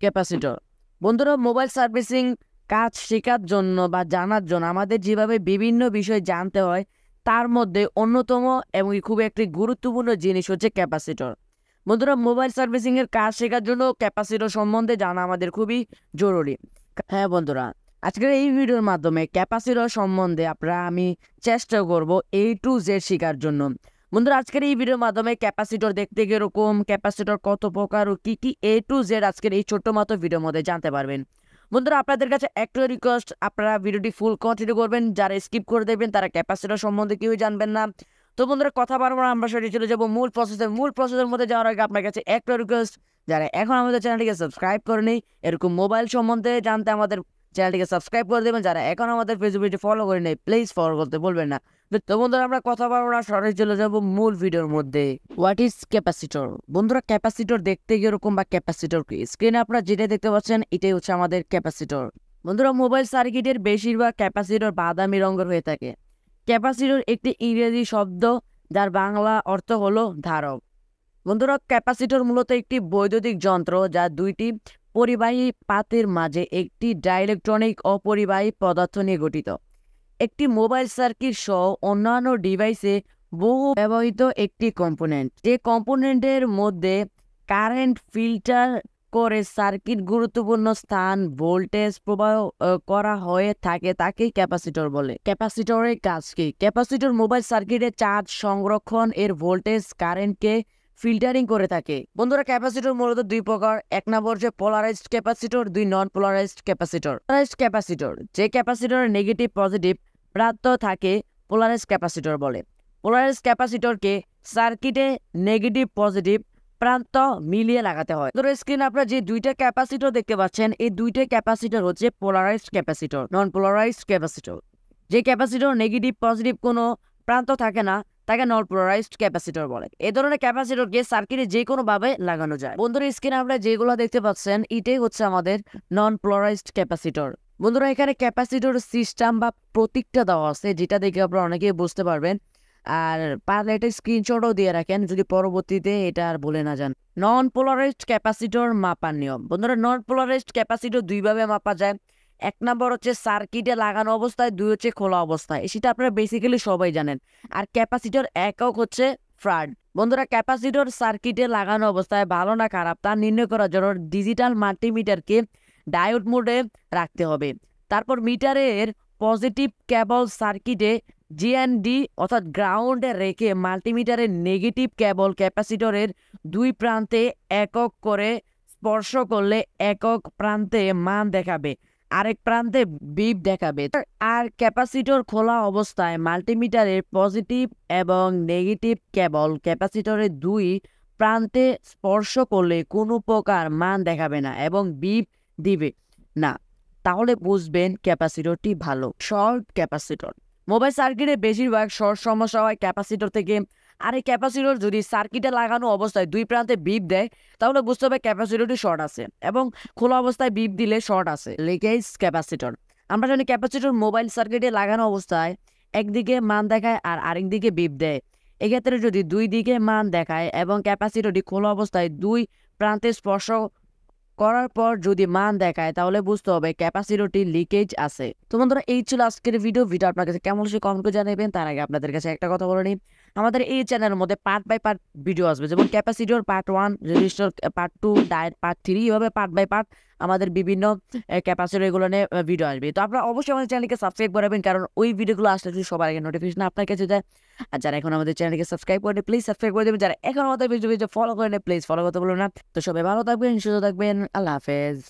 Capacitor. বন্ধুরা, mobile servicing কাজ শেখার জন্য বা জানার জন্য আমাদের যেভাবে বিভিন্ন বিষয় জানতে হয়, তার মধ্যে অন্যতম এবং খুবই একটি গুরুত্বপূর্ণ জিনিস হচ্ছে ক্যাপাসিটর। বন্ধুরা, মোবাইল সার্ভিসিং এর কাজ শেখার জন্য ক্যাপাসিটর সম্বন্ধে জানা আমাদের খুবই জরুরি। হ্যাঁ বন্ধুরা, আজকের এই ভিডিওর মাধ্যমে ক্যাপাসিটর সম্বন্ধে আমি চেষ্টা করব A to Z শেখার জন্য। বন্ধুরা, আজকের এই ভিডিওর মাধ্যমে ক্যাপাসিটর দেখতে কিরকম, ক্যাপাসিটর কত প্রকার ও কি A to Z আজকের এই ছোট্ট মাত্র ভিডিওর মধ্যে জানতে পারবেন। বন্ধুরা, আপনাদের কাছে একটা রিকোয়েস্ট, আপনারা ভিডিওটি ফুল কন্টিনিউ করবেন। যারা স্কিপ করে দেবেন তারা ক্যাপাসিটর সম্বন্ধে কেউই জানবেন না। তো বন্ধুরা, কথা বারবার আমরা সেটি চলে যাবো মূল প্রসেসের মধ্যে যাওয়ার আগে আপনার কাছে একটা রিকোয়েস্ট, যারা এখন আমাদের চ্যানেলটিকে সাবস্ক্রাইব করেনি, এরকম মোবাইল সম্বন্ধে জানতে আমাদের চ্যানেলটিকে সাবস্ক্রাইব করে দেবেন। যারা এখন আমাদের ফেসবুকে ফলো করে নেই, প্লিজ ফলো করতে বলবেন না। তো বন্ধুরা, আমরা কথা বলবো না, সরাসরি চলে যাবো মূল ভিডিওর মধ্যে। What is capacitor? বন্ধুরা, ক্যাপাসিটর দেখতে কিরকম বা ক্যাপাসিটর কি? স্ক্রিনে আপনারা যেটা দেখতে পাচ্ছেন এটাই হচ্ছে আমাদের ক্যাপাসিটর। বন্ধুরা, মোবাইল সার্কিটের বেশিরভাগ ক্যাপাসিটর বাদামি রঙের হয়ে থাকে। ক্যাপাসিটর একটি ইংরেজি শব্দ যার বাংলা অর্থ হলো ধারক। বন্ধুরা, ক্যাপাসিটর মূলত একটি বৈদ্যুতিক যন্ত্র যা দুইটি পরিবাহী পাতের মাঝে একটি ডাইইলেকট্রনিক অপরিবাহী পদার্থ নিয়ে গঠিত। একটি মোবাইল সার্কিট সহ অন্যান্য ডিভাইসে বহু ব্যবহৃত একটি কম্পোনেন্ট, যে কম্পোনেন্টের মধ্যে কারেন্ট ফিল্টার করে সার্কিট গুরুত্বপূর্ণ স্থান ভোল্টেজ প্রবাহ করা হয়ে থাকে, তাকেই ক্যাপাসিটর বলে। ক্যাপাসিটরের কাজ কি? ক্যাপাসিটর মোবাইল সার্কিটের চার্জ সংরক্ষণ, এর ভোল্টেজ কারেন্টকে ফিল্টারিং করে থাকে। বন্ধুরা, ক্যাপাসিটর মূলত দুই প্রকার। এক নম্বর হচ্ছে পোলারাইজড ক্যাপাসিটর, দুই নন পোলারাইজড ক্যাপাসিটর। পোলারাইজড ক্যাপাসিটর, যে ক্যাপাসিটরের নেগেটিভ পজিটিভ প্রান্ত থাকে, পোলারাইজড ক্যাপাসিটর বলে। পোলারাইজড ক্যাপাসিটরকে সার্কিটে নেগেটিভ পজিটিভ প্রান্ত মিলিয়ে লাগাতে হয়। তো স্ক্রিনে আপনারা যে দুইটা ক্যাপাসিটর দেখতে পাচ্ছেন, এই দুইটা ক্যাপাসিটর হচ্ছে পোলারাইজড ক্যাপাসিটর। নন পোলারাইজড ক্যাপাসিটর, যে ক্যাপাসিটর নেগেটিভ পজিটিভ কোনো প্রান্ত থাকে না, তাকে নন পোলারাইজড ক্যাপাসিটর বলে। এই ধরনের ক্যাপাসিটরকে সার্কিটে যে কোনো ভাবে লাগানো যায়। বন্ধুরা, স্ক্রিনে আপনারা যেগুলো দেখতে পাচ্ছেন এটাই হচ্ছে আমাদের নন পোলারাইজড ক্যাপাসিটর। বন্ধুরা, এখানে ক্যাপাসিটর সিস্টেম বা প্রতীকটা দেওয়া আছে, যেটা দেখে আপনারা অনেকেই বুঝতে পারবেন। আর পারলে এটা স্ক্রিনশটও দিয়ে রাখেন, যদি পরবর্তীতে এটা আর ভুলে না যান। নন পোলারাইজড ক্যাপাসিটর মাপার নিয়ম। বন্ধুরা, নন পোলারাইজড ক্যাপাসিটর দুইভাবে মাপা যায়। এক নম্বর হচ্ছে সার্কিটে লাগানো অবস্থায়, দুই হচ্ছে খোলা অবস্থায়। সেটা আপনারা বেসিক্যালি সবাই জানেন। আর ক্যাপাসিটর একক হচ্ছে ফ্রাড। বন্ধুরা, ক্যাপাসিটর সার্কিটে লাগানো অবস্থায় ভালো না খারাপ তা নির্ণয় করার জন্য ডিজিটাল মাল্টিমিটারকে ডায়োড মোডে রাখতে হবে। তারপর মিটারের পজিটিভ কেবল সার্কিটে জিএনডি অর্থাৎ গ্রাউন্ডে রেখে মাল্টিমিটারের নেগেটিভ কেবল ক্যাপাসিটরের দুই প্রান্তে একক করে স্পর্শ করলে একক প্রান্তে মান দেখাবে, আরেক প্রান্তে বিপ দেখাবে। আর ক্যাপাসিটর খোলা অবস্থায় মাল্টিমিটারের পজিটিভ এবং নেগেটিভ কেবল ক্যাপাসিটরের দুই প্রান্তে স্পর্শ করলে কোনো প্রকার মান দেখাবে না এবং বিপ দিবে না। তাহলে বুঝবেন ক্যাপাসিটরটি ভালো। Short capacitor. মোবাইল সার্কিটে বেশিরভাগ শর্ট সমস্যা হয় ক্যাপাসিটর থেকে। আর এই ক্যাপাসিটর যদি সার্কিটে লাগানো অবস্থায় দুই প্রান্তে বিপ দেয়, তাহলে বুঝতে হবে ক্যাপাসিটরটি শর্ট আছে, এবং খোলা অবস্থায় বিপ দিলে শর্ট আছে। Leakage capacitor. আমরা জানি ক্যাপাসিটর মোবাইল সার্কিটে লাগানো অবস্থায় একদিকে মান দেখায় আর আরেকদিকে বিপ দেয়। এক্ষেত্রে যদি দুই দিকে মান দেখায় এবং ক্যাপাসিটরটি খোলা অবস্থায় দুই প্রান্তে স্পর্শ করার পর যদি মান দেখায়, তাহলে বুঝতে হবে ক্যাপাসিটরটি লিকেজ আছে। তো বন্ধুরা, এই ছিল আজকের ভিডিও। আপনার কাছে কেমন সে কমেন্ট করে জানাবেন। তার আগে আপনাদের কাছে একটা কথা বলে নিই, আমাদের এই চ্যানেলের মধ্যে পার্ট বাই পার্ট ভিডিও আসবে, যেমন capacitor part 1, resistor part 2, diode part 3, এভাবে পার্ট বাই পার্ট আমাদের বিভিন্ন ক্যাপাসিটর এগুলো নিয়ে ভিডিও আসবে। তো আপনারা অবশ্যই আমাদের চ্যানেলকে সাবস্ক্রাইব করবেন, কারণ ওই ভিডিওগুলো আসলে সবার আগে নোটিফিকেশন আপনার কাছে যায়। আর যারা এখন আমাদের চ্যানেলকে সাবস্ক্রাইব করেন, প্লিজ সাবস্ক্রাইব করে দেবেন। যারা এখন আমাদের ভিডিও ফলো করেন, প্লিজ ফলো করতে বলবেন না। তো সবাই ভালো থাকবেন, সুস্থ থাকবেন। আল্লাহ হাফেজ।